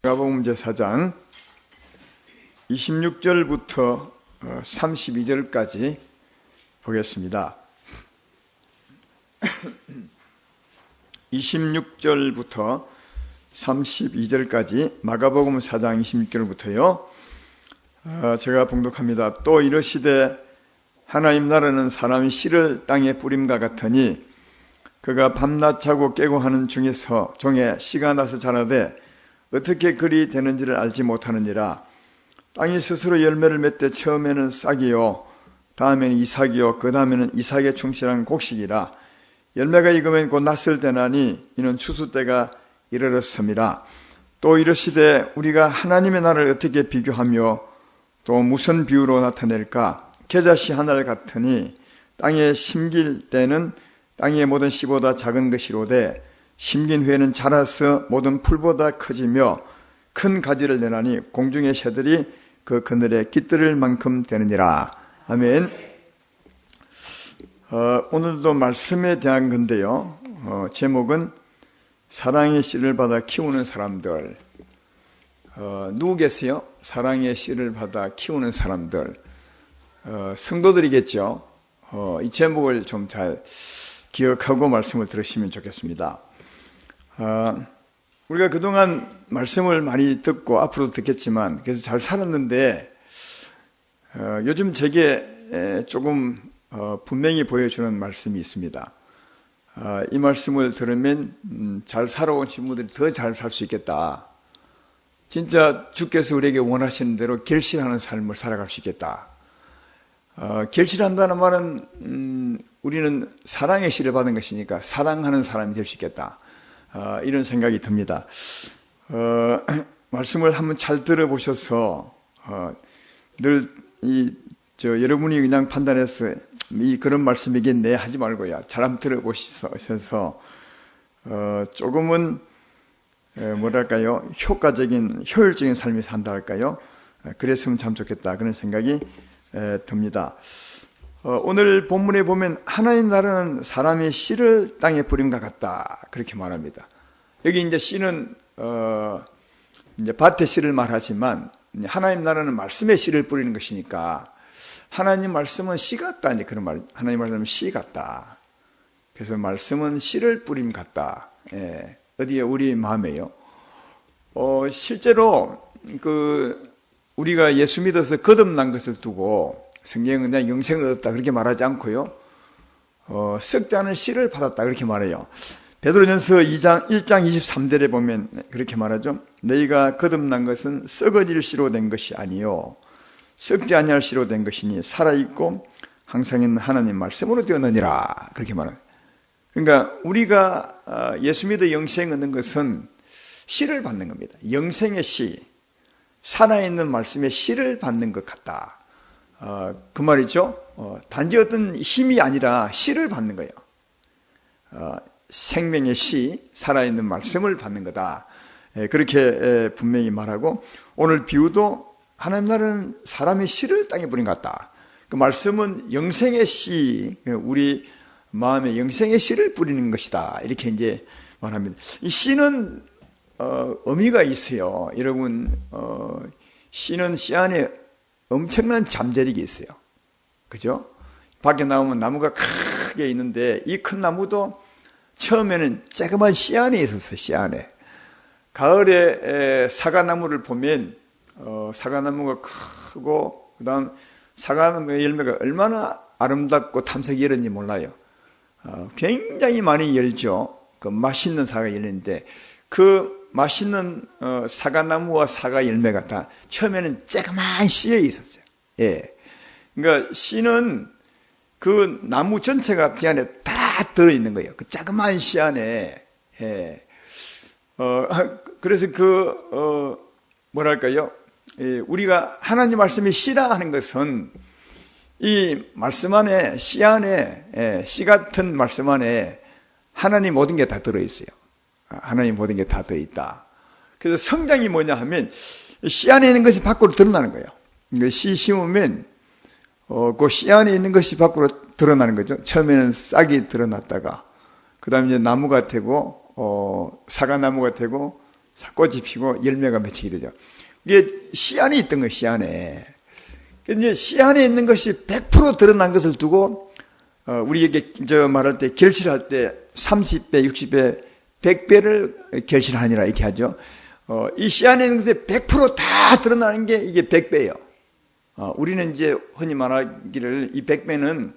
마가복음 제4장 26절부터 32절까지 보겠습니다. 26절부터 32절까지 마가복음 4장 26절부터요. 제가 봉독합니다. 또 이르시되 하나님 나라는 사람이 씨를 땅에 뿌림과 같으니 그가 밤낮 자고 깨고 하는 중에서 종에 씨가 나서 자라되 어떻게 그리 되는지를 알지 못하느니라. 땅이 스스로 열매를 맺되 처음에는 싹이요 다음에는 이삭이요 그 다음에는 이삭에 충실한 곡식이라. 열매가 익으면 곧 낫을 때나니 이는 추수 때가 이르렀음이라. 또 이르시되 우리가 하나님의 나라를 어떻게 비교하며 또 무슨 비유로 나타낼까? 겨자씨 하나를 같으니 땅에 심길 때는 땅의 모든 씨보다 작은 것이로되 심긴 후에는 자라서 모든 풀보다 커지며 큰 가지를 내나니 공중의 새들이 그 그늘에 깃들을 만큼 되느니라. 아멘. 오늘도 말씀에 대한 건데요. 제목은 사랑의 씨를 받아 키우는 사람들. 누구 계세요? 사랑의 씨를 받아 키우는 사람들. 성도들이겠죠. 이 제목을 좀 잘 기억하고 말씀을 들으시면 좋겠습니다. 우리가 그동안 말씀을 많이 듣고 앞으로도 듣겠지만 그래서 잘 살았는데 요즘 제게 조금 분명히 보여주는 말씀이 있습니다. 이 말씀을 들으면 잘 살아온 친구들이 더 잘 살 수 있겠다. 진짜 주께서 우리에게 원하시는 대로 결실하는 삶을 살아갈 수 있겠다. 결실한다는 말은 우리는 사랑의 씨를 받은 것이니까 사랑하는 사람이 될 수 있겠다. 이런 생각이 듭니다. 말씀을 한번 잘 들어보셔서 늘 여러분이 그냥 판단해서 그런 말씀이겠네 하지 말고요. 잘 한번 들어보셔서 조금은 뭐랄까요, 효율적인 삶이 산다 할까요? 그랬으면 참 좋겠다 그런 생각이 듭니다. 오늘 본문에 보면 하나님 나라는 사람의 씨를 땅에 뿌림과 같다 그렇게 말합니다. 여기 이제 씨는 이제 밭의 씨를 말하지만 하나님 나라는 말씀의 씨를 뿌리는 것이니까 하나님 말씀은 씨 같다 이제 그런 말. 하나님 말씀은 씨 같다. 그래서 말씀은 씨를 뿌림 같다. 어디에 우리 마음에요. 실제로 우리가 예수 믿어서 거듭난 것을 두고 성경은 그냥 영생을 얻었다 그렇게 말하지 않고요. 썩지 않은 씨를 받았다 그렇게 말해요. 베드로전서 1장 23절에 보면 그렇게 말하죠. 너희가 거듭난 것은 썩어질 씨로 된 것이 아니요 썩지 아니할 씨로 된 것이니 살아있고 항상 있는 하나님 말씀으로 되었느니라 그렇게 말합니다. 그러니까 우리가 예수 믿어 영생 얻는 것은 씨를 받는 겁니다. 영생의 씨, 살아있는 말씀의 씨를 받는 것 같다. 그 말이죠. 단지 어떤 힘이 아니라 씨를 받는 거예요. 생명의 씨, 살아있는 말씀을 받는 거다. 그렇게 분명히 말하고 오늘 비유도 하나님 나라는 사람의 씨를 땅에 뿌린 것 같다. 그 말씀은 영생의 씨, 우리 마음에 영생의 씨를 뿌리는 것이다. 이렇게 이제 말합니다. 이 씨는 의미가 있어요. 여러분, 씨는 씨 안에 엄청난 잠재력이 있어요. 그죠? 밖에 나오면 나무가 크게 있는데 이 큰 나무도 처음에는 조그만 씨 안에 있었어요. 씨 안에. 가을에 사과나무를 보면 사과나무가 크고 그다음 사과나무 열매가 얼마나 아름답고 탐색이 열었는지 몰라요. 굉장히 많이 열죠. 그 맛있는 사과 열리는데 그 맛있는 사과나무와 사과 열매가 다 처음에는 조그만 씨에 있었어요. 예. 그러니까 씨는 그 나무 전체가 그 안에 다 들어있는 거예요. 그 조그만 씨 안에. 예. 그래서 뭐랄까요? 우리가 하나님 말씀이 씨라 하는 것은 이 말씀 안에, 씨 안에, 씨 같은 말씀 안에 하나님 모든 게 다 들어있어요. 하나님 모든 게 다 들어있다. 그래서 성장이 뭐냐 하면 씨 안에 있는 것이 밖으로 드러나는 거예요. 씨 심으면 그 씨 안에 있는 것이 밖으로 드러나는 거죠. 처음에는 싹이 드러났다가 그 다음에 이제 나무가 되고 사과나무가 되고 꽃이 피고 열매가 맺히게 되죠. 이게 씨 안에 있던 거예요, 씨 안에. 이제 씨 안에 있는 것이 100% 드러난 것을 두고, 우리에게 말할 때, 결실할 때 30배, 60배, 100배를 결실하니라 이렇게 하죠. 이 씨 안에 있는 것이 100%다 드러나는 게 이게 100배예요. 우리는 이제 흔히 말하기를 이 100배는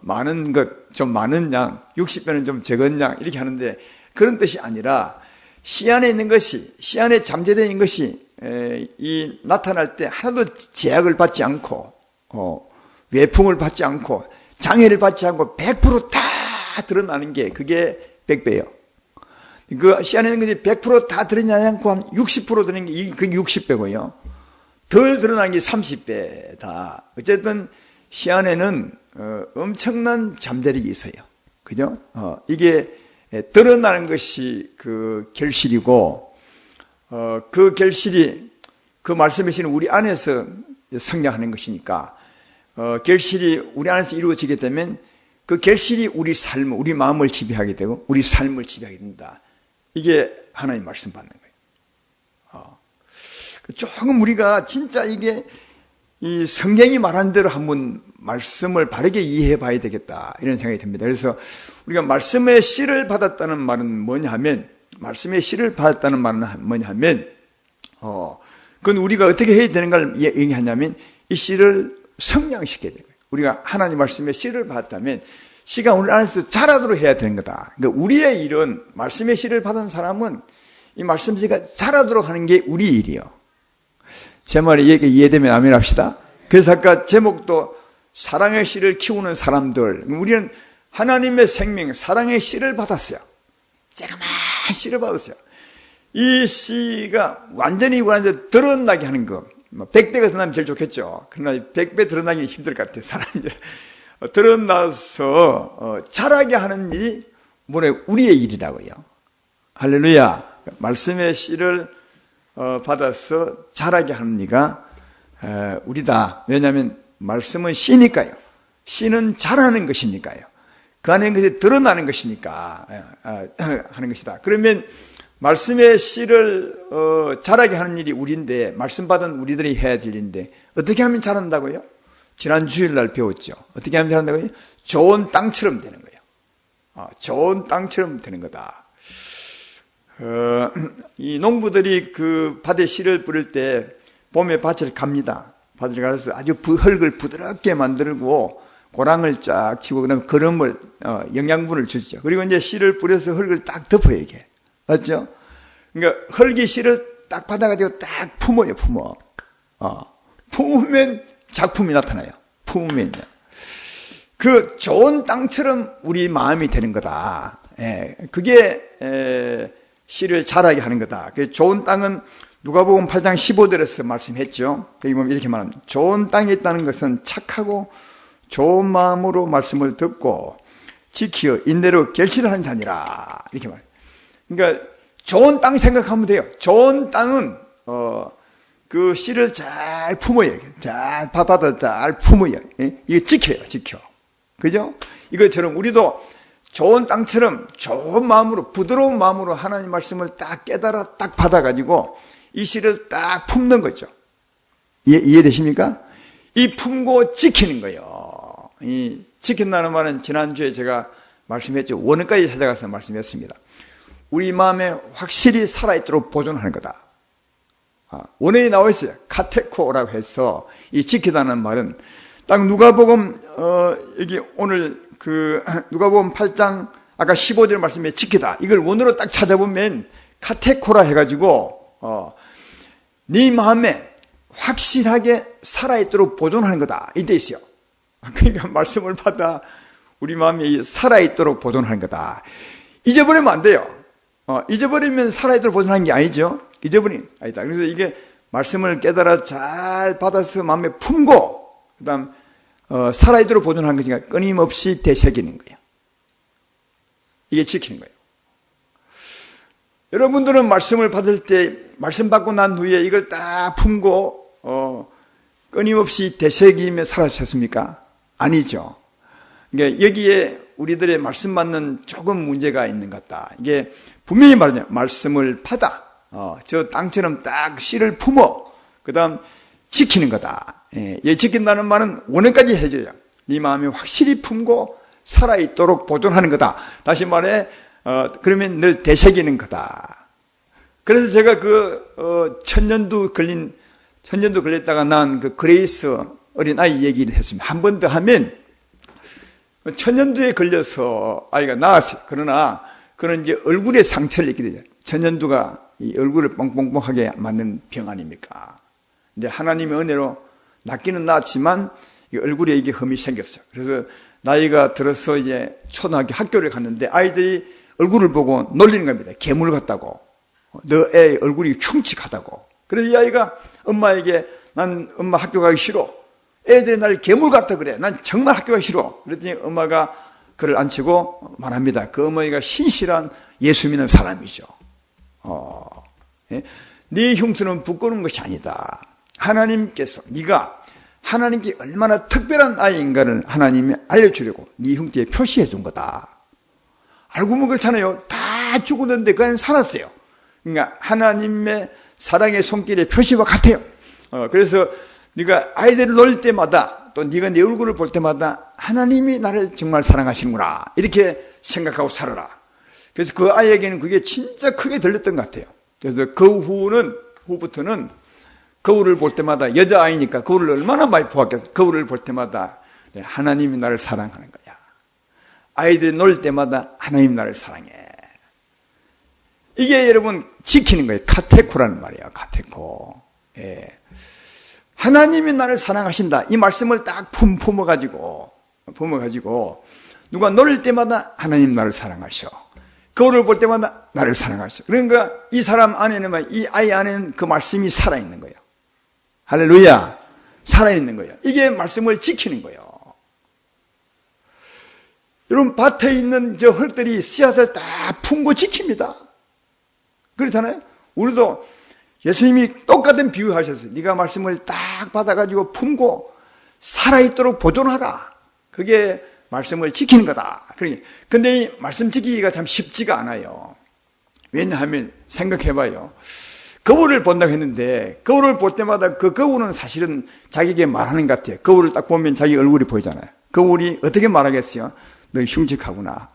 많은 것, 좀 많은 양, 60배는 좀 적은 양 이렇게 하는데 그런 뜻이 아니라 씨 안에 있는 것이, 씨 안에 잠재되어 있는 것이 이 나타날 때 하나도 제약을 받지 않고 외풍을 받지 않고 장애를 받지 않고 100%다 드러나는 게 그게 100배예요. 그 씨 안에 있는 것이 100% 다 드러나지 않고 한 60% 드러나는 게 그게 60배고요. 덜 드러나는 게 30배다. 어쨌든 씨 안에는 엄청난 잠재력이 있어요. 그죠? 이게 드러나는 것이 그 결실이고, 그 결실이 그 말씀이신 우리 안에서 성장하는 것이니까, 결실이 우리 안에서 이루어지게 되면 그 결실이 우리 삶, 우리 마음을 지배하게 되고 우리 삶을 지배하게 된다. 이게 하나님 말씀 받는 거예요. 조금 우리가 진짜 이게 이 성경이 말한 대로 한번 말씀을 바르게 이해해 봐야 되겠다 이런 생각이 듭니다. 그래서 우리가 말씀의 씨를 받았다는 말은 뭐냐 하면, 말씀의 씨를 받았다는 말은 뭐냐 하면 그건 우리가 어떻게 해야 되는 걸 얘기하냐면 이 씨를 성장시켜야 돼요. 우리가 하나님 말씀의 씨를 받았다면 씨가 우리 안에서 자라도록 해야 되는 거다. 그러니까 우리의 일은, 말씀의 씨를 받은 사람은 이 말씀 씨가 자라도록 하는 게 우리 일이요. 제 말이 이해되면 아멘 합시다. 그래서 아까 제목도 사랑의 씨를 키우는 사람들, 우리는 하나님의 생명, 사랑의 씨를 받았어요. 조그만 씨를 받았어요. 이 씨가 완전히 드러나게 하는 거, 100배가 드러나면 제일 좋겠죠. 그러나 100배 드러나기 힘들 것 같아요. 사람이 드러나서 자라게 하는 일이 우리의 일이라고요. 할렐루야. 말씀의 씨를 받아서 자라게 하는 이가 우리다. 왜냐하면 말씀은 씨니까요. 씨는 자라는 것이니까요. 그 안에 있는 것이 드러나는 것이니까 하는 것이다. 그러면 말씀의 씨를 자라게 하는 일이 우리인데, 말씀 받은 우리들이 해야 될 일인데 어떻게 하면 자란다고요? 지난 주일날 배웠죠. 어떻게 하면 자란다고요? 좋은 땅처럼 되는 거예요. 좋은 땅처럼 되는 거다. 이 농부들이 그 밭에 씨를 뿌릴 때 봄에 밭을 갑니다. 밭을 가서 아주 흙을 부드럽게 만들고 고랑을 쫙 치고 그다음에 거름을 영양분을 주죠. 그리고 이제 씨를 뿌려서 흙을 딱 덮어요. 이게 맞죠? 그러니까 흙이 씨를 딱 받아가지고 딱 품어요. 품으면 작품이 나타나요. 품으면 그 좋은 땅처럼 우리 마음이 되는 거다. 그게 씨를 자라게 하는 거다. 그 좋은 땅은 누가복음 8장 15절에서 말씀했죠. 여기 보면 이렇게 말합니다. 좋은 땅에 있다는 것은 착하고 좋은 마음으로 말씀을 듣고 지키어 인내로 결실하는 자니라. 이렇게 말해요. 그러니까 좋은 땅 생각하면 돼요. 좋은 땅은 그 씨를 잘 품어요. 잘 받아 잘 품어요. 이거 지켜. 그죠? 이것처럼 우리도 좋은 땅처럼 좋은 마음으로, 부드러운 마음으로 하나님 말씀을 딱 깨달아 딱 받아가지고 이 씨를 딱 품는 거죠. 이해되십니까? 이 품고 지키는 거예요. 이 지킨다는 말은 지난주에 제가 말씀했죠. 원어까지 찾아가서 말씀했습니다. 우리 마음에 확실히 살아있도록 보존하는 거다. 원어에 나와 있어요. 카테코라고 해서 이 지키다는 말은 딱 누가복음 여기 오늘 그 누가복음 8장 아까 15절 말씀에 지키다. 이걸 원어로 딱 찾아보면 카테코라 해가지고 네 마음에 확실하게 살아있도록 보존하는 거다. 이때 있어요. 그러니까 말씀을 받아 우리 마음이 살아있도록 보존하는 거다. 잊어버리면 안 돼요. 잊어버리면 살아있도록 보존하는 게 아니죠. 잊어버리면 아니다. 그래서 이게 말씀을 깨달아 잘 받아서 마음에 품고 그다음 살아있도록 보존하는 것이니까 끊임없이 되새기는 거예요. 이게 지키는 거예요. 여러분들은 말씀을 받을 때 말씀 받고 난 후에 이걸 딱 품고 끊임없이 되새기며 살아셨습니까? 아니죠. 그러니까 여기에 우리들의 말씀 받는 조금 문제가 있는 것 같다. 이게 분명히 말하냐, 말씀을 받아 저 땅처럼 딱 씨를 품어 그 다음 지키는 거다. 예, 지킨다는 말은 원형까지 해줘요. 네 마음이 확실히 품고 살아있도록 보존하는 거다. 다시 말해 그러면 늘 되새기는 거다. 그래서 제가 천년도 걸렸다가 난 그 그레이스 어린아이 얘기를 했습니다. 한 번 더 하면 천년두에 걸려서 아이가 나았어요. 그러나 그는 이제 얼굴에 상처를 입게 되죠. 천년두가 이 얼굴을 뻥뻥뻥하게 만든 병 아닙니까? 근데 하나님의 은혜로 낫기는 나았지만 얼굴에 이게 흠이 생겼어요. 그래서 나이가 들어서 이제 초등학교 학교를 갔는데 아이들이 얼굴을 보고 놀리는 겁니다. 괴물 같다고. 너 애 얼굴이 흉측하다고. 그래서 이 아이가 엄마에게 난 엄마 학교 가기 싫어. 애들이 날 괴물 같다 그래. 난 정말 학교 가기 싫어. 그랬더니 엄마가 그를 앉히고 말합니다. 그 어머니가 신실한 예수 믿는 사람이죠. 네 흉터는 부끄러운 것이 아니다. 하나님께서 네가 하나님께 얼마나 특별한 아이인가를 하나님이 알려주려고 네 흉터에 표시해 둔 거다. 알고 보면 그렇잖아요. 다 죽었는데 그냥 살았어요. 그러니까 하나님의 사랑의 손길의 표시와 같아요. 그래서 네가 아이들을 놀 때마다 또 네가 내 얼굴을 볼 때마다 하나님이 나를 정말 사랑하시는구나 이렇게 생각하고 살아라. 그래서 그 아이에게는 그게 진짜 크게 들렸던 것 같아요. 그래서 그 후부터는 거울을 볼 때마다 여자아이니까 거울을 얼마나 많이 보았겠어요. 거울을 볼 때마다 하나님이 나를 사랑하는 거야. 아이들이 놀 때마다 하나님 나를 사랑해. 이게 여러분 지키는 거예요. 카테코라는 말이에요. 카테코. 예. 하나님이 나를 사랑하신다. 이 말씀을 딱 품어가지고 누가 놀 때마다 하나님 나를 사랑하셔. 거울을 볼 때마다 나를 사랑하셔. 그러니까 이 사람 안에는, 이 아이 안에는 그 말씀이 살아있는 거예요. 할렐루야. 살아있는 거예요. 이게 말씀을 지키는 거예요. 여러분 밭에 있는 저 흙들이 씨앗을 다 품고 지킵니다. 그렇잖아요. 우리도 예수님이 똑같은 비유하셨어요. 네가 말씀을 딱 받아가지고 품고 살아있도록 보존하라. 그게 말씀을 지키는 거다. 근데 이 말씀 지키기가 참 쉽지가 않아요. 왜냐하면 생각해봐요. 거울을 본다고 했는데 거울을 볼 때마다 그 거울은 사실은 자기에게 말하는 것 같아요. 거울을 딱 보면 자기 얼굴이 보이잖아요. 거울이 어떻게 말하겠어요? 너 흉측하구나.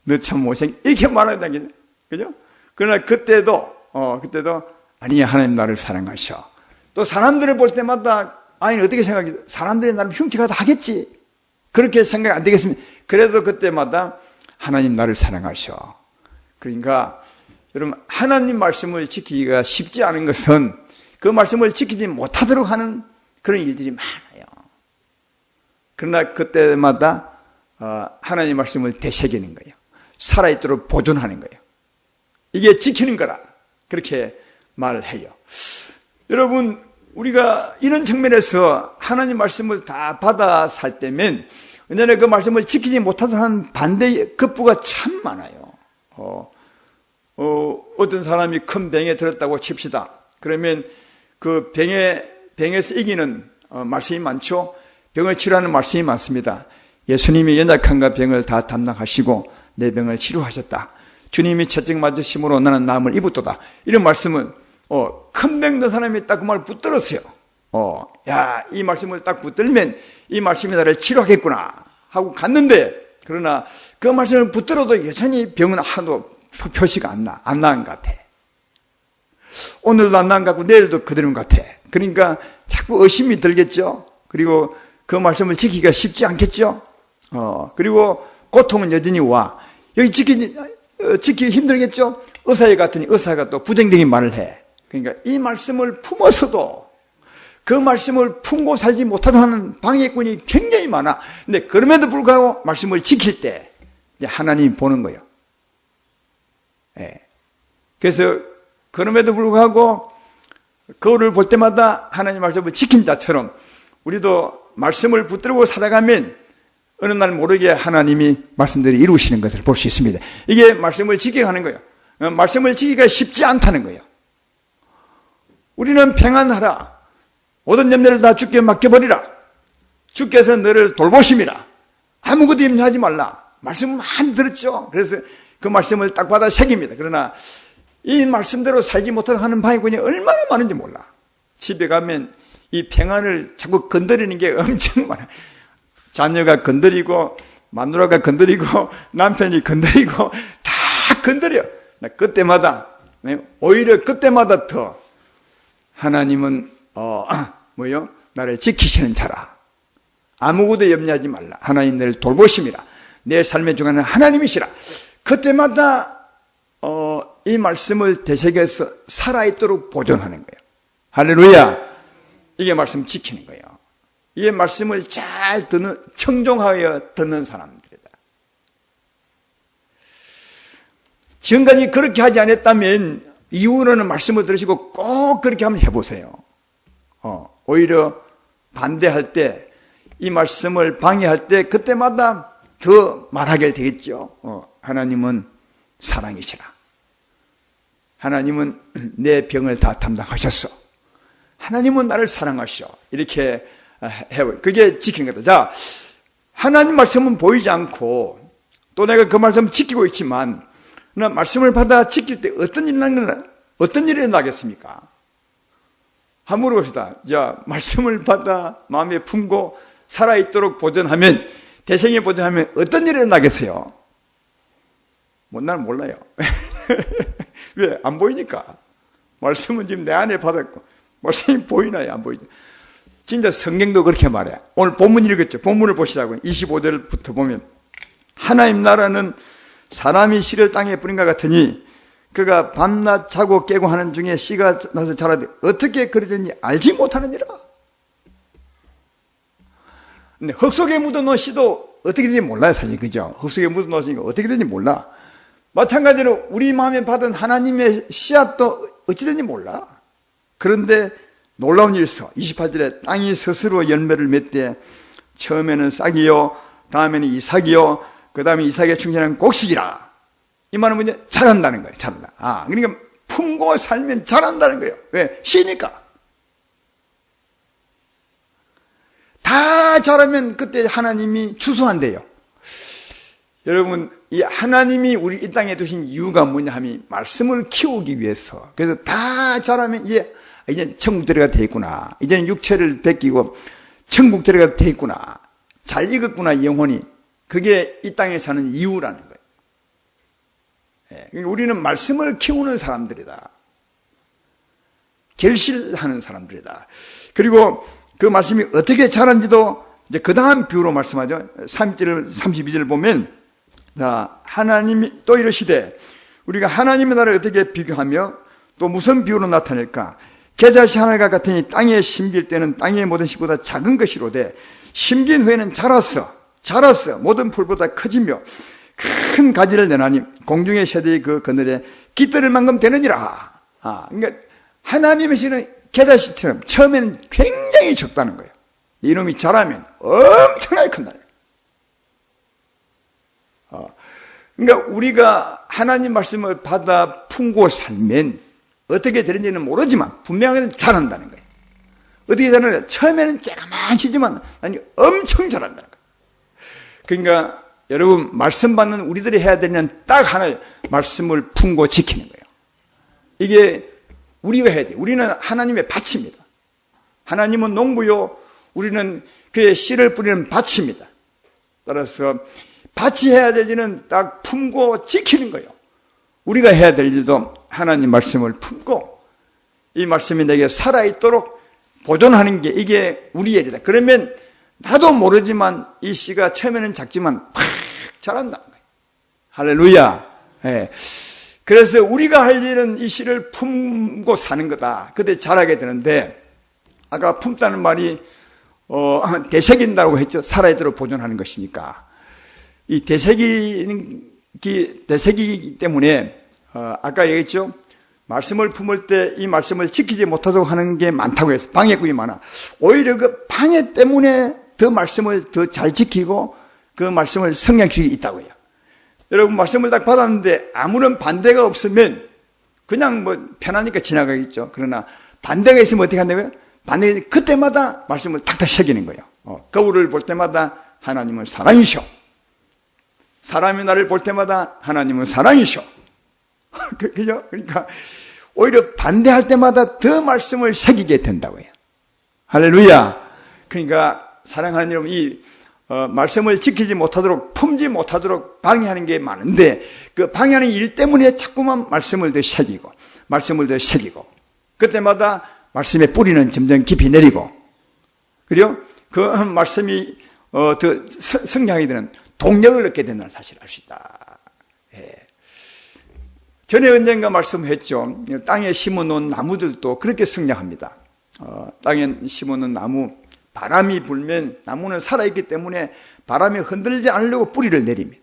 너 참 못생 이렇게 말한다는 게 그죠? 그러나 그때도 아니야, 하나님 나를 사랑하셔. 또 사람들을 볼 때마다 아이는 어떻게 생각해? 사람들이 나를 흉측하다 하겠지. 그렇게 생각 안 되겠습니까? 그래도 그때마다 하나님 나를 사랑하셔. 그러니까 여러분 하나님 말씀을 지키기가 쉽지 않은 것은 그 말씀을 지키지 못하도록 하는 그런 일들이 많아요. 그러나 그때마다 하나님 말씀을 되새기는 거예요. 살아있도록 보존하는 거예요. 이게 지키는 거라 그렇게 말을 해요. 여러분 우리가 이런 측면에서 하나님 말씀을 다 받아 살 때면 언제나 그 말씀을 지키지 못하도록 하는 반대의 급부가 참 많아요. 어떤 사람이 큰 병에 들었다고 칩시다. 그러면 그 병에서 이기는 말씀이 많죠. 병을 치료하는 말씀이 많습니다. 예수님이 연약함과 병을 다 담당하시고 내 병을 치료하셨다. 주님이 채찍 맞으심으로 나는 나음을 입었도다. 이런 말씀은 큰 병 든 사람이 딱 그 말을 붙들었어요. 이 말씀을 딱 붙들면 이 말씀이 나를 치료하겠구나 하고 갔는데 그러나 그 말씀을 붙들어도 여전히 병은 하나도 표시가 안 나은 것 같아. 오늘도 안 나은 것 같고 내일도 그대로인 것 같아. 그러니까 자꾸 의심이 들겠죠. 그리고 그 말씀을 지키기가 쉽지 않겠죠. 그리고 고통은 여전히 와. 여기 지키기 힘들겠죠. 의사에 갔더니 의사가 또 부정적인 말을 해. 그러니까 이 말씀을 품어서도 그 말씀을 품고 살지 못하는 방해꾼이 굉장히 많아. 근데 그럼에도 불구하고 말씀을 지킬 때 이제 하나님이 보는 거예요. 그래서 그럼에도 불구하고 거울을 볼 때마다 하나님 말씀을 지킨 자처럼 우리도 말씀을 붙들고 살아가면 어느 날 모르게 하나님이 말씀대로 이루시는 것을 볼 수 있습니다. 이게 말씀을 지키게 하는 거예요. 말씀을 지키기가 쉽지 않다는 거예요. 우리는 평안하라. 모든 염려를 다 주께 맡겨버리라. 주께서 너를 돌보심이라. 아무것도 염려하지 말라. 말씀 많이 들었죠. 그래서 그 말씀을 딱 받아 새깁니다. 그러나 이 말씀대로 살지 못하는 하는 방해꾼이 얼마나 많은지 몰라. 집에 가면 이 평안을 자꾸 건드리는 게 엄청 많아. 자녀가 건드리고 마누라가 건드리고 남편이 건드리고 다 건드려. 그때마다 오히려 그때마다 더 하나님은 나를 지키시는 자라. 아무것도 염려하지 말라. 하나님 너를 돌보심이라. 내 삶의 중간은 하나님이시라. 그때마다 이 말씀을 되새겨서 살아있도록 보존하는 거예요. 할렐루야. 이게 말씀 지키는 거예요. 이 말씀을 잘 듣는, 청종하여 듣는 사람들이다. 지금까지 그렇게 하지 않았다면 이후로는 말씀을 들으시고 꼭 그렇게 한번 해보세요. 오히려 반대할 때, 이 말씀을 방해할 때 그때마다 더 말하게 되겠죠. 하나님은 사랑이시라. 하나님은 내 병을 다 담당하셨어. 하나님은 나를 사랑하시오. 이렇게 해요. 그게 지키는 거다. 자, 하나님 말씀은 보이지 않고 또 내가 그 말씀을 지키고 있지만 말씀을 받아 지킬 때 어떤 일이 나겠습니까? 한번 물어봅시다. 자, 말씀을 받아 마음에 품고 살아있도록 보존하면, 대생에 보존하면 어떤 일이 나겠어요? 나는 몰라요. 왜? 안 보이니까. 말씀은 지금 내 안에 받았고, 말씀이 보이나요? 안 보이죠? 진짜 성경도 그렇게 말해. 오늘 본문 읽었죠? 본문을 보시라고요. 25절부터 보면, 하나님 나라는 사람이 씨를 땅에 뿌린 것 같으니 그가 밤낮 자고 깨고 하는 중에 씨가 나서 자라되 어떻게 그러든지 알지 못하느니라. 근데 흙 속에 묻어놓은 씨도 어떻게 되는지 몰라요, 사실. 그죠? 흙 속에 묻어놓으니까 어떻게 되는지 몰라. 마찬가지로 우리 마음에 받은 하나님의 씨앗도 어찌 되는지 몰라. 그런데 놀라운 일이 있어. 28절에 땅이 스스로 열매를 맺되 처음에는 싹이요, 다음에는 이삭이요, 그 다음에 이삭에 충전한 곡식이라. 이 말은 뭐냐? 자란다는 거예요. 자란다. 그러니까 품고 살면 자란다는 거예요. 왜? 씨니까. 다 자라면 그때 하나님이 추수한대요. 여러분, 이 하나님이 우리 이 땅에 두신 이유가 뭐냐 하면 말씀을 키우기 위해서. 그래서 다 자라면 이제 천국 들어가 돼 있구나. 이제는 육체를 벗기고 천국 들어가 돼 있구나. 잘 익었구나, 영혼이. 그게 이 땅에 사는 이유라는 거예요. 우리는 말씀을 키우는 사람들이다. 결실하는 사람들이다. 그리고 그 말씀이 어떻게 자란지도 이제 그 다음 비유로 말씀하죠. 32절 보면, 자, 하나님이 또 이러시되, 우리가 하나님의 나라를 어떻게 비교하며 또 무슨 비유로 나타낼까? 겨자씨 하나가 같으니 땅에 심길 때는 땅의 모든 씨보다 작은 것이로되 심긴 후에는 자랐어. 모든 풀보다 커지며 큰 가지를 내나니 공중의 새들이 그 그늘에 깃들을 만큼 되느니라. 그러니까 하나님의 씨는 겨자씨처럼 처음에는 굉장히 적다는 거예요. 이놈이 자라면 엄청나게 큰다는 거예요. 그러니까 우리가 하나님 말씀을 받아 품고 살면 어떻게 되는지는 모르지만 분명히 자란다는 거예요. 어떻게 자라느냐? 처음에는 조그만하지만 아니 엄청 자란다는 거예요. 그러니까 여러분, 말씀 받는 우리들이 해야 되는 딱 하나의 말씀을 품고 지키는 거예요. 이게 우리가 해야 돼요. 우리는 하나님의 밭입니다. 하나님은 농부요, 우리는 그의 씨를 뿌리는 밭입니다. 따라서 밭이 해야 될 일은 딱 품고 지키는 거예요. 우리가 해야 될 일도 하나님 말씀을 품고 이 말씀이 내게 살아있도록 보존하는 게 이게 우리의 일이다. 그러면 나도 모르지만 이 씨가 처음에는 작지만 팍 자란다는 거예요. 할렐루야. 네. 그래서 우리가 할 일은 이 씨를 품고 사는 거다. 그때 자라게 되는데, 아까 품다는 말이 되새긴다고 했죠. 살아있도록 보존하는 것이니까. 이 되새기기 때문에 아까 얘기했죠. 말씀을 품을 때 이 말씀을 지키지 못하도록 하는 게 많다고 했어요. 방해꾼이 많아. 오히려 그 방해 때문에 더 말씀을 더 잘 지키고 그 말씀을 성장시키고 있다고요. 여러분, 말씀을 딱 받았는데 아무런 반대가 없으면 그냥 뭐 편하니까 지나가겠죠. 그러나 반대가 있으면 어떻게 한다고요? 반대가 그때마다 말씀을 탁탁 새기는 거예요. 거울을 볼 때마다 하나님은 사랑이셔. 사람이 나를 볼 때마다 하나님은 사랑이셔. 그죠? 그러니까 오히려 반대할 때마다 더 말씀을 새기게 된다고요. 할렐루야. 그러니까 사랑하는 여러분, 이 말씀을 지키지 못하도록, 품지 못하도록 방해하는 게 많은데, 그 방해하는 일 때문에 자꾸만 말씀을 더 새기고, 말씀을 더 새기고, 그때마다 말씀의 뿌리는 점점 깊이 내리고, 그리고 그 말씀이 더 성장하게 되는 동력을 얻게 된다는 사실을 알 수 있다. 예. 전에 언젠가 말씀했죠. 땅에 심어놓은 나무들도 그렇게 성장합니다. 땅에 심어놓은 나무, 바람이 불면 나무는 살아있기 때문에 바람에 흔들리지 않으려고 뿌리를 내립니다.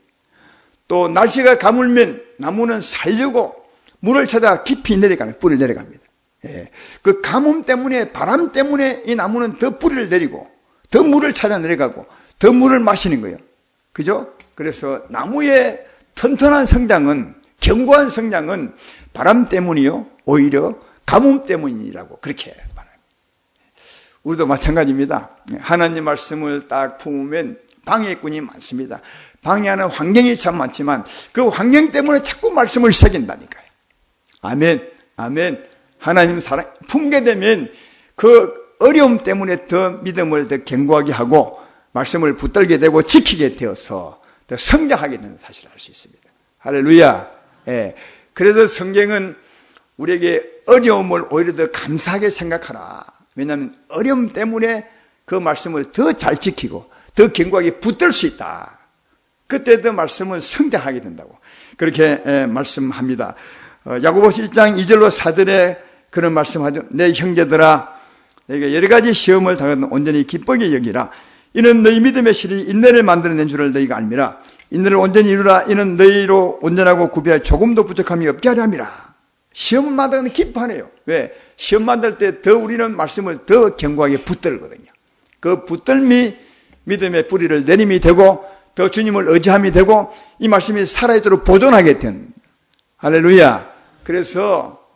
또 날씨가 가물면 나무는 살려고 물을 찾아 깊이 내려가면 뿌리를 내려갑니다. 예. 그 가뭄 때문에, 바람 때문에 이 나무는 더 뿌리를 내리고 더 물을 찾아 내려가고 더 물을 마시는 거예요. 그죠? 그래서 나무의 튼튼한 성장은, 견고한 성장은 바람 때문이요, 오히려 가뭄 때문이라고 그렇게 말합니다. 우리도 마찬가지입니다. 하나님 말씀을 딱 품으면 방해꾼이 많습니다. 방해하는 환경이 참 많지만 그 환경 때문에 자꾸 말씀을 새긴다니까요. 아멘, 아멘. 하나님 사랑 품게 되면 그 어려움 때문에 더 믿음을 더 견고하게 하고 말씀을 붙들게 되고 지키게 되어서 더 성장하게 되는 사실을 알 수 있습니다. 할렐루야. 예. 그래서 성경은 우리에게 어려움을 오히려 더 감사하게 생각하라. 왜냐하면 어려움 때문에 그 말씀을 더 잘 지키고 더 견고하게 붙들 수 있다. 그때 더 말씀은 성장하게 된다고 그렇게 말씀합니다. 야고보서 1장 2절로 4절에 그런 말씀하죠. 내 형제들아, 너희가 여러 가지 시험을 당하든 온전히 기쁘게 여기라. 이는 너희 믿음의 실이 인내를 만들어낸 줄을 너희가 알미라. 인내를 온전히 이루라. 이는 너희로 온전하고 구비할 조금도 부족함이 없게 하려 함이라. 시험을 만드는 기뻐하네요. 왜? 시험 만들 때 더 우리는 말씀을 더 견고하게 붙들거든요. 그 붙들미 믿음의 뿌리를 내림이 되고 더 주님을 의지함이 되고 이 말씀이 살아있도록 보존하게 된. 할렐루야. 그래서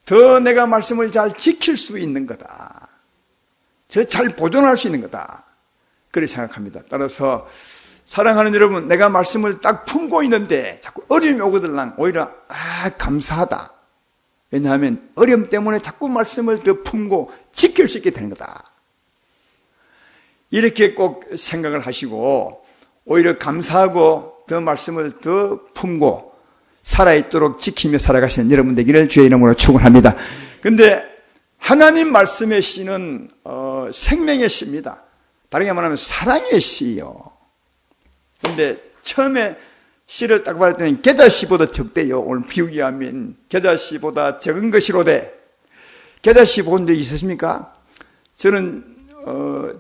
더 내가 말씀을 잘 지킬 수 있는 거다. 잘 보존할 수 있는 거다. 그렇게 생각합니다. 따라서 사랑하는 여러분, 내가 말씀을 딱 품고 있는데 자꾸 어려움이 오거든 오히려 감사하다. 왜냐하면 어려움 때문에 자꾸 말씀을 더 품고 지킬 수 있게 되는 거다. 이렇게 꼭 생각을 하시고 오히려 감사하고 더 말씀을 더 품고 살아있도록 지키며 살아가시는 여러분 되기를 주의 이름으로 축원합니다. 그런데 하나님 말씀의 씨는 생명의 씨입니다. 다르게 말하면 사랑의 씨요. 그런데 처음에 씨를 딱 받을 때는 겨자씨보다 적대요. 오늘 비유기 하면 겨자씨보다 적은 것이로되. 겨자씨 본 적 있으십니까? 저는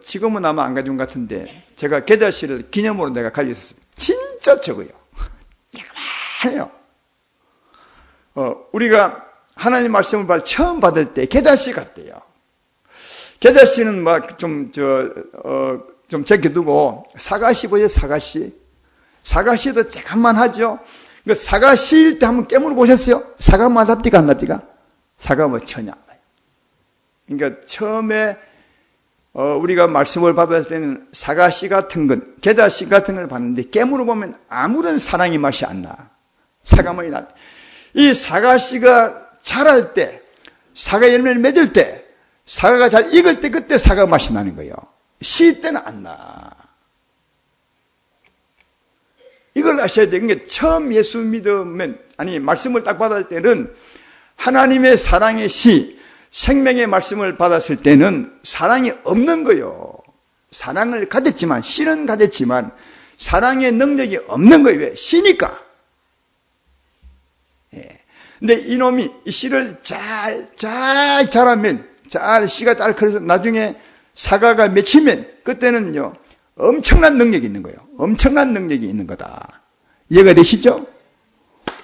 지금은 아마 안 가져온 것 같은데 제가 겨자씨를 기념으로 내가 가지고 있었습니다. 진짜 적어요. 자그마해요. 우리가 하나님 말씀을 처음 받을 때 겨자씨 같대요. 겨자씨는 막 좀 제껴두고 사과씨 보세요. 사과씨도 조금만 하죠. 그 사과씨일 때 한번 깨물어 보셨어요? 사과만 납디가 안 납디가? 사과 뭐 전혀 안 나요. 그러니까 처음에 우리가 말씀을 받을 때는 사과씨 같은 건, 겨자씨 같은 걸 봤는데 깨물어 보면 아무런 사랑의 맛이 안 나. 사과맛이 나. 이 사과씨가 자랄 때, 사과 열매를 맺을 때, 사과가 잘 익을 때 그때 사과 맛이 나는 거예요. 씨 때는 안 나. 이걸 아셔야 돼요. 그러니까 처음 예수 믿으면, 말씀을 딱 받을 때는 하나님의 사랑의 씨, 생명의 말씀을 받았을 때는 사랑이 없는 거예요. 사랑을 가졌지만, 씨는 가졌지만, 사랑의 능력이 없는 거예요. 왜? 씨니까. 예. 근데 이놈이 이 씨를 잘 자라면, 씨가 잘 커서 나중에 사과가 맺히면, 그때는요, 엄청난 능력이 있는 거예요. 엄청난 능력이 있는 거다. 이해가 되시죠?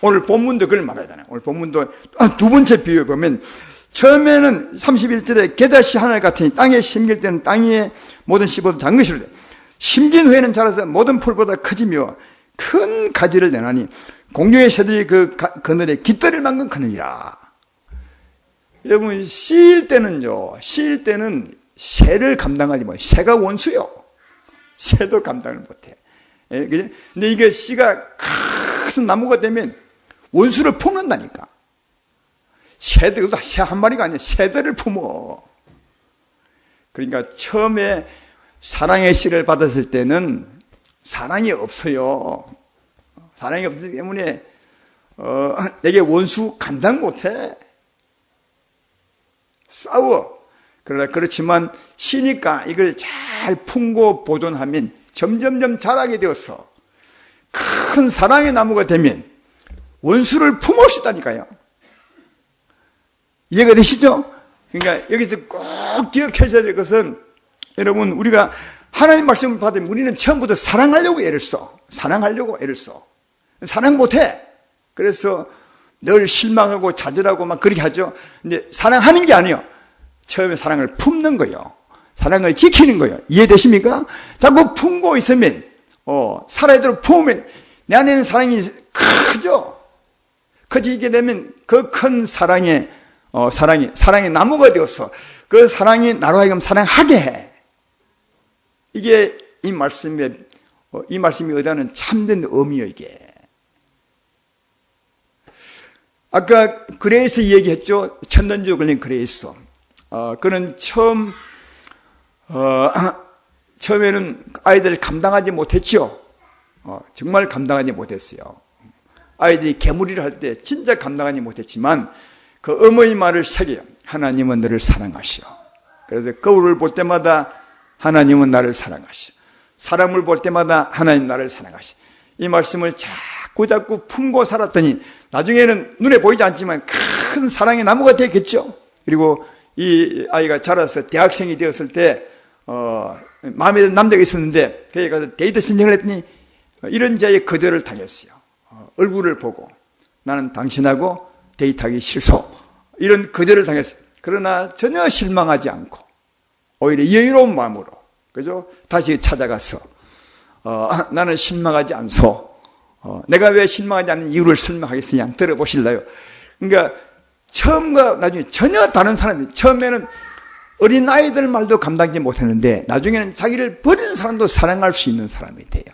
오늘 본문도 그걸 말하잖아요. 오늘 본문도 두 번째 비유에 보면, 처음에는 31절에 겨자씨 하늘 같으니 땅에 심길 때는 땅의 모든 씨보다 작은 것이로되 심긴 후에는 자라서 모든 풀보다 커지며 큰 가지를 내나니 공중의 새들이 그 그늘에 깃털을 만큼 크느니라. 여러분, 씨일 때는요, 새를 감당하지 못해요. 새가 원수요. 새도 감당을 못해. 예, 그죠? 근데 이게 씨가 큰 나무가 되면 원수를 품는다니까. 새들도 새 한 마리가 아니야. 새들을 품어. 그러니까 처음에 사랑의 씨를 받았을 때는 사랑이 없어요. 사랑이 없기 때문에 내게 원수 감당 못해. 싸워. 그러나 그렇지만 쉬니까 이걸 잘 품고 보존하면 점점점 자라게 되어서 큰 사랑의 나무가 되면 원수를 품을 수 있다니까요. 이해가 되시죠? 그러니까 여기서 꼭 기억하셔야 될 것은, 여러분, 우리가 하나님 말씀을 받으면 우리는 처음부터 사랑하려고 애를 써. 사랑하려고 애를 써. 사랑 못해. 그래서 늘 실망하고 좌절하고 막 그렇게 하죠. 근데 사랑하는 게 아니에요. 처음에 사랑을 품는 거예요. 사랑을 지키는 거예요. 이해되십니까? 자꾸 품고 있으면, 살아있도록 품으면 내 안에는 사랑이 크죠? 커지게 되면 그 큰 사랑의 나무가 되어서 그 사랑이 나로 하여금 사랑하게 해. 이게 이 말씀이 의도하는 참된 의미예요, 이게. 아까 그레이스 얘기했죠? 천년주 걸린 그레이스. 그는 처음에는 아이들을 감당하지 못했죠. 정말 감당하지 못했어요. 아이들이 개무리를 할 때 진짜 감당하지 못했지만 그 어머니 말을 새겨요. 하나님은 너를 사랑하시오. 그래서 거울을 볼 때마다 하나님은 나를 사랑하시오. 사람을 볼 때마다 하나님 나를 사랑하시오. 이 말씀을 자꾸 품고 살았더니 나중에는 눈에 보이지 않지만 큰 사랑의 나무가 되겠죠. 그리고 이 아이가 자라서 대학생이 되었을 때 마음에 드는 남자가 있었는데 거기 가서 데이트 신청을 했더니 이런 자의 거절을 당했어요. 얼굴을 보고 나는 당신하고 데이트하기 싫소. 이런 거절을 당했어요. 그러나 전혀 실망하지 않고 오히려 여유로운 마음으로, 그죠? 다시 찾아가서 나는 실망하지 않소. 내가 왜 실망하지 않는 이유를 설명하겠으냐 들어보실래요? 그러니까 처음과 나중에 전혀 다른 사람이, 처음에는 어린 아이들 말도 감당하지 못했는데 나중에는 자기를 버리는 사람도 사랑할 수 있는 사람이 돼요.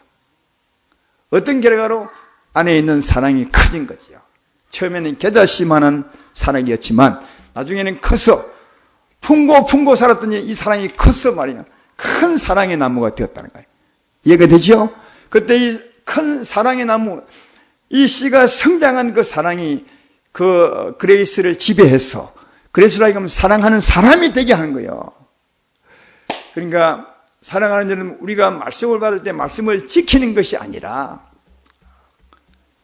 어떤 결과로? 안에 있는 사랑이 커진 거지요. 처음에는 겨자씨만한 사랑이었지만 나중에는 커서 품고 살았더니 이 사랑이 컸어 말이야. 큰 사랑의 나무가 되었다는 거예요. 이해가 되죠? 그때 이 큰 사랑의 나무, 이 씨가 성장한 그 사랑이 그 그레이스를 지배해서 그레이스를 하여금 사랑하는 사람이 되게 하는 거예요. 그러니까 사랑하는 자는 우리가 말씀을 받을 때 말씀을 지키는 것이 아니라,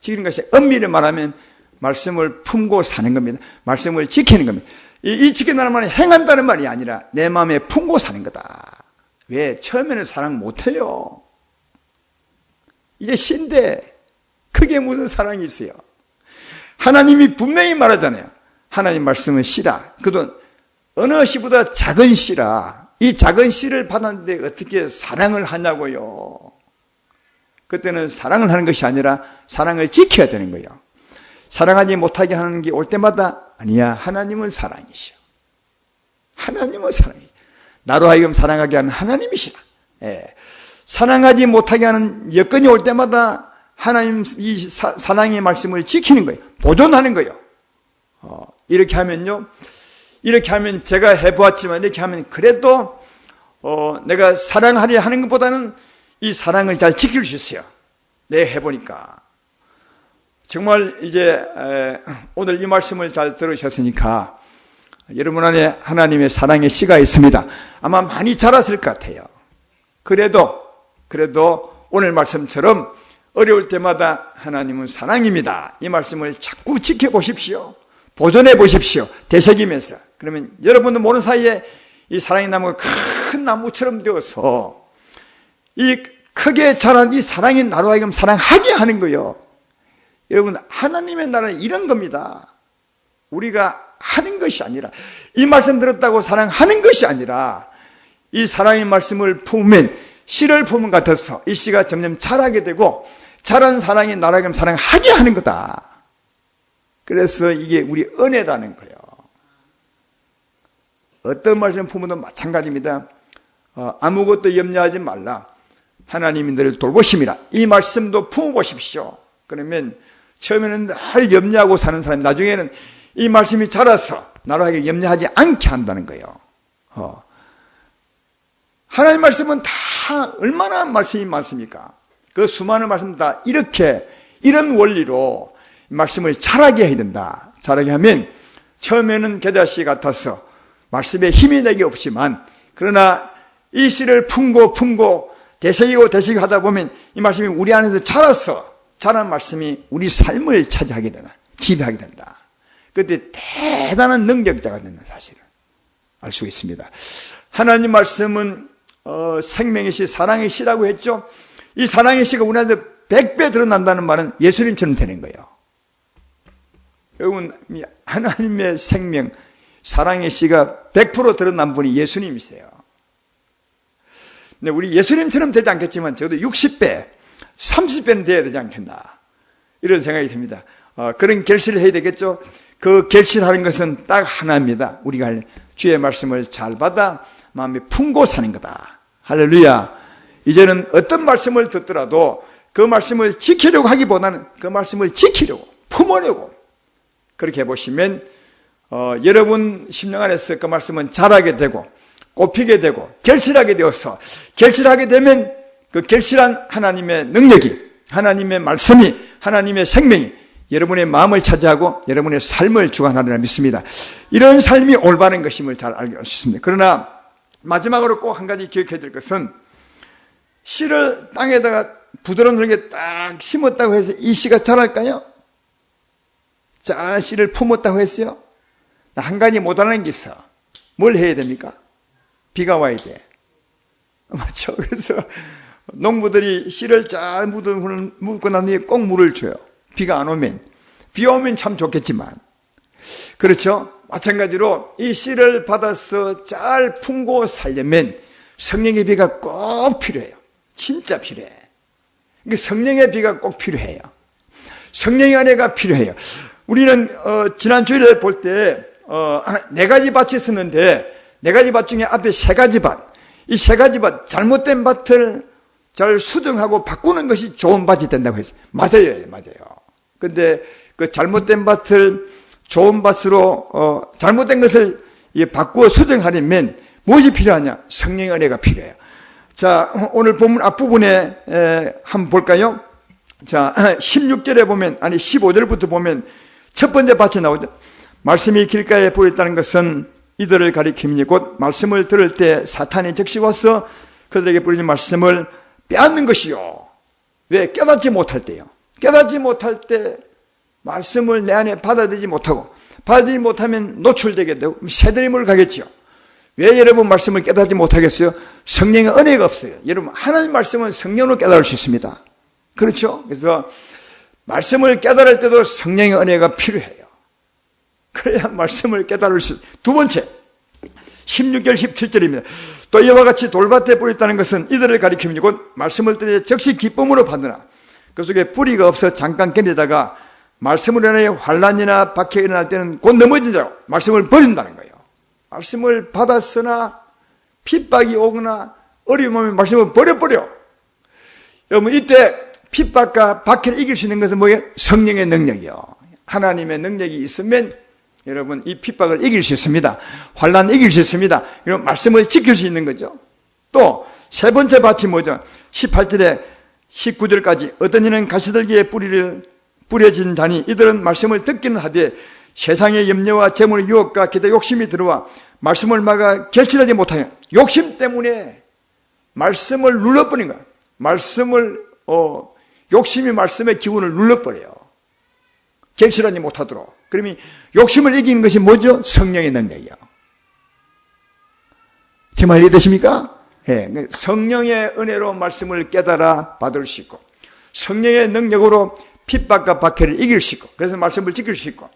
지키는 것이 엄밀히 말하면 말씀을 품고 사는 겁니다. 말씀을 지키는 겁니다. 이 지킨다는 말은 행한다는 말이 아니라 내 마음에 품고 사는 거다. 왜? 처음에는 사랑 못해요. 이제 신데 그게 무슨 사랑이 있어요? 하나님이 분명히 말하잖아요. 하나님 말씀은 씨라. 그도 어느 씨보다 작은 씨라. 이 작은 씨를 받았는데 어떻게 사랑을 하냐고요. 그때는 사랑을 하는 것이 아니라 사랑을 지켜야 되는 거예요. 사랑하지 못하게 하는 게 올 때마다 아니야, 하나님은 사랑이시오. 하나님은 사랑이시오. 나로 하여금 사랑하게 하는 하나님이시라. 예. 사랑하지 못하게 하는 여건이 올 때마다 하나님 이 사랑의 말씀을 지키는 거예요. 보존하는 거예요. 이렇게 하면요, 이렇게 하면 제가 해보았지만 이렇게 하면 그래도 내가 사랑하려 하는 것보다는 이 사랑을 잘 지킬 수 있어요. 내가 해보니까. 정말 이제 오늘 이 말씀을 잘 들으셨으니까 여러분 안에 하나님의 사랑의 씨가 있습니다. 아마 많이 자랐을 것 같아요. 그래도 오늘 말씀처럼 어려울 때마다 하나님은 사랑입니다. 이 말씀을 자꾸 지켜보십시오. 보존해 보십시오. 되새기면서. 그러면 여러분도 모르는 사이에 이 사랑의 나무가 큰 나무처럼 되어서 이 크게 자란 이 사랑이 나로 하여금 사랑하게 하는 거예요. 여러분, 하나님의 나라는 이런 겁니다. 우리가 하는 것이 아니라, 이 말씀 들었다고 사랑하는 것이 아니라 이 사랑의 말씀을 품으면 씨를 품은 것 같아서 이 씨가 점점 자라게 되고 자란 사랑이 나로 하여금 사랑하게 하는 거다. 그래서 이게 우리 은혜다는 거예요. 어떤 말씀 품어도 마찬가지입니다. 아무것도 염려하지 말라. 하나님이 너를 돌보심이라. 이 말씀도 품어보십시오. 그러면 처음에는 늘 염려하고 사는 사람이 나중에는 이 말씀이 자라서 나로 하여금 염려하지 않게 한다는 거예요. 하나님 말씀은 다 얼마나 말씀이 많습니까? 그 수많은 말씀 다 이렇게 이런 원리로 말씀을 자라게 해야 된다. 자라게 하면 처음에는 겨자씨 같아서 말씀에 힘이 내게 없지만 그러나 이 씨를 품고 되새기고 하다 보면 이 말씀이 우리 안에서 자라서 자란 말씀이 우리 삶을 차지하게 되나 지배하게 된다. 그때 대단한 능력자가 되는 사실을 알 수 있습니다. 하나님 말씀은 생명의 씨, 사랑의 씨라고 했죠. 이 사랑의 씨가 우리한테 100배 드러난다는 말은 예수님처럼 되는 거예요. 여러분, 하나님의 생명, 사랑의 씨가 100% 드러난 분이 예수님이세요. 근데 우리 예수님처럼 되지 않겠지만 적어도 60배, 30배는 돼야 되지 않겠나 이런 생각이 듭니다. 그런 결실을 해야 되겠죠. 그 결실하는 것은 딱 하나입니다. 우리가 주의 말씀을 잘 받아 마음에 품고 사는 거다. 할렐루야. 이제는 어떤 말씀을 듣더라도 그 말씀을 지키려고 하기보다는 그 말씀을 지키려고 품으려고 그렇게 해보시면 여러분 심령 안에서 그 말씀은 자라게 되고 꽃피게 되고 결실하게 되어서 결실하게 되면 그 결실한 하나님의 능력이 하나님의 말씀이 하나님의 생명이 여러분의 마음을 차지하고 여러분의 삶을 주관하리라 믿습니다. 이런 삶이 올바른 것임을 잘 알고 있습니다. 그러나 마지막으로 꼭 한 가지 기억해야 될 것은 씨를 땅에다가 부드러운 흙에 딱 심었다고 해서 이 씨가 자랄까요? 자, 씨를 품었다고 했어요? 한 가지 못하는 게 있어. 뭘 해야 됩니까? 비가 와야 돼. 맞죠? 그래서 농부들이 씨를 잘 묻고 난 뒤에 꼭 물을 줘요. 비가 안 오면. 비 오면 참 좋겠지만. 그렇죠? 마찬가지로 이 씨를 받아서 잘 품고 살려면 성령의 비가 꼭 필요해요. 진짜 필요해. 성령의 비가 꼭 필요해요. 성령의 은혜가 필요해요. 우리는 지난 주일에 볼 때 4가지 밭이 있었는데 4가지 밭 중에 앞에 3가지 밭, 이 3가지 밭 잘못된 밭을 잘 수정하고 바꾸는 것이 좋은 밭이 된다고 했어요. 맞아요. 근데 그 잘못된 밭을 좋은 밭으로 잘못된 것을 바꾸어 수정하려면 무엇이 필요하냐? 성령의 은혜가 필요해요. 자, 오늘 본문 앞부분에 한번 볼까요? 자, 16절에 보면, 아니 15절부터 보면 첫 번째 밭이 나오죠. 말씀이 길가에 보였다는 것은 이들을 가리킴이니 곧 말씀을 들을 때 사탄이 즉시 와서 그들에게 뿌리는 말씀을 빼앗는 것이요. 왜? 깨닫지 못할 때요. 깨닫지 못할 때 말씀을 내 안에 받아들이지 못하고 받아들이지 못하면 노출되게 되고 새들임을 가겠죠. 왜 여러분 말씀을 깨닫지 못하겠어요? 성령의 은혜가 없어요. 여러분 하나님 말씀은 성령으로 깨달을 수 있습니다. 그렇죠? 그래서 말씀을 깨달을 때도 성령의 은혜가 필요해요. 그래야 말씀을 깨달을 수 있어요. 두 번째 16절 17절입니다. 또 이와 같이 돌밭에 뿌리 있다는 것은 이들을 가리킴이니 곧 말씀을 들에 즉시 기쁨으로 받으나 그 속에 뿌리가 없어 잠깐 견디다가 말씀으로 인하여 환난이나 박해가 일어날 때는 곧 넘어진 자로 말씀을 버린다는 거예요. 말씀을 받았으나 핍박이 오거나 어려움이 오면 말씀을 버려버려. 여러분 이때 핍박과 박해를 이길 수 있는 것은 뭐예요? 성령의 능력이요. 하나님의 능력이 있으면 여러분 이 핍박을 이길 수 있습니다. 환난을 이길 수 있습니다. 이런 말씀을 지킬 수 있는 거죠. 또 세 번째 밭이 뭐죠? 18절에 19절까지 어떤 이는 가시들기에 뿌려진 자니 이들은 말씀을 듣기는 하되 세상의 염려와 재물의 유혹과 기대 욕심이 들어와 말씀을 막아 결실하지 못하여 욕심 때문에 말씀을 눌러버린 거예요. 욕심이 말씀의 기운을 눌러버려요. 결실하지 못하도록. 그러면 욕심을 이기는 것이 뭐죠? 성령의 능력이요. 제 말 이해되십니까? 네, 성령의 은혜로 말씀을 깨달아 받을 수 있고 성령의 능력으로 핍박과 박해를 이길 수 있고 그래서 말씀을 지킬 수 있고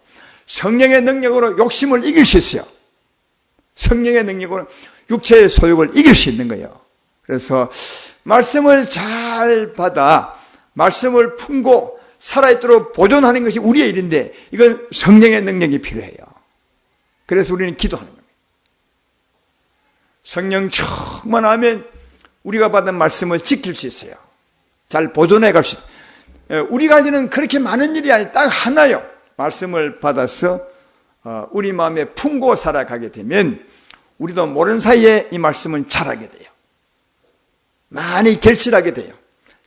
성령의 능력으로 욕심을 이길 수 있어요. 성령의 능력으로 육체의 소욕을 이길 수 있는 거예요. 그래서 말씀을 잘 받아 말씀을 품고 살아있도록 보존하는 것이 우리의 일인데 이건 성령의 능력이 필요해요. 그래서 우리는 기도하는 겁니다. 성령 충만하면 우리가 받은 말씀을 지킬 수 있어요. 잘 보존해 갈 수 있어요. 우리가 할 일은 그렇게 많은 일이 아니라 딱 하나요. 말씀을 받아서 우리 마음에 품고 살아가게 되면 우리도 모르는 사이에 이 말씀은 자라게 돼요. 많이 결실하게 돼요.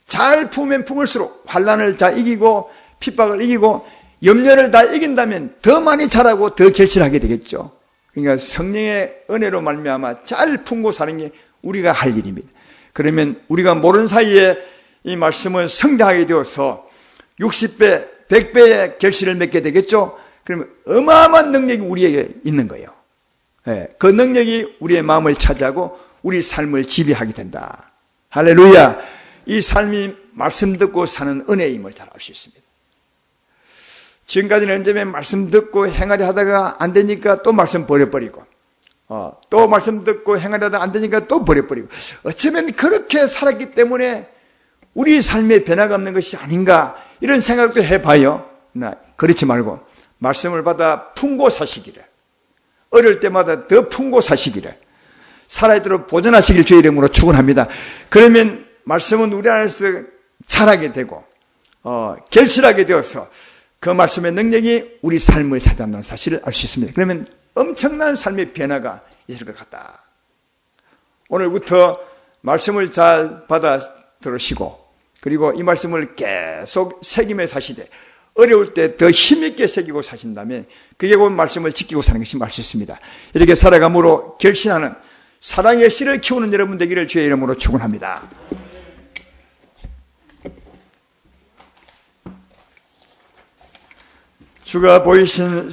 잘 품으면 품을수록 환난을 잘 이기고 핍박을 이기고 염려를 다 이긴다면 더 많이 자라고 더 결실하게 되겠죠. 그러니까 성령의 은혜로 말미암아 잘 품고 사는 게 우리가 할 일입니다. 그러면 우리가 모르는 사이에 이 말씀은 성장하게 되어서 60배, 100배의 결실을 맺게 되겠죠. 그러면 어마어마한 능력이 우리에게 있는 거예요. 그 능력이 우리의 마음을 차지하고 우리 삶을 지배하게 된다. 할렐루야. 이 삶이 말씀 듣고 사는 은혜임을 잘 알 수 있습니다. 지금까지는 언제면 말씀 듣고 행하려 하다가 안 되니까 또 말씀 버려버리고 또 말씀 듣고 행하려 하다가 안 되니까 또 버려버리고 어쩌면 그렇게 살았기 때문에 우리 삶에 변화가 없는 것이 아닌가 이런 생각도 해봐요. 그렇지 말고 말씀을 받아 품고 사시기를 어릴 때마다 더 품고 사시기를 살아있도록 보존하시길 주의 이름으로 축원합니다. 그러면 말씀은 우리 안에서 자라게 되고 결실하게 되어서 그 말씀의 능력이 우리 삶을 찾아온다는 사실을 알 수 있습니다. 그러면 엄청난 삶의 변화가 있을 것 같다. 오늘부터 말씀을 잘 받아 들으시고 그리고 이 말씀을 계속 새기며 사시되 어려울 때 더 힘있게 새기고 사신다면 그게 곧 말씀을 지키고 사는 것이 알 수 있습니다. 이렇게 살아감으로 결신하는 사랑의 씨를 키우는 여러분 되기를 주의 이름으로 축원합니다. 주가 보이신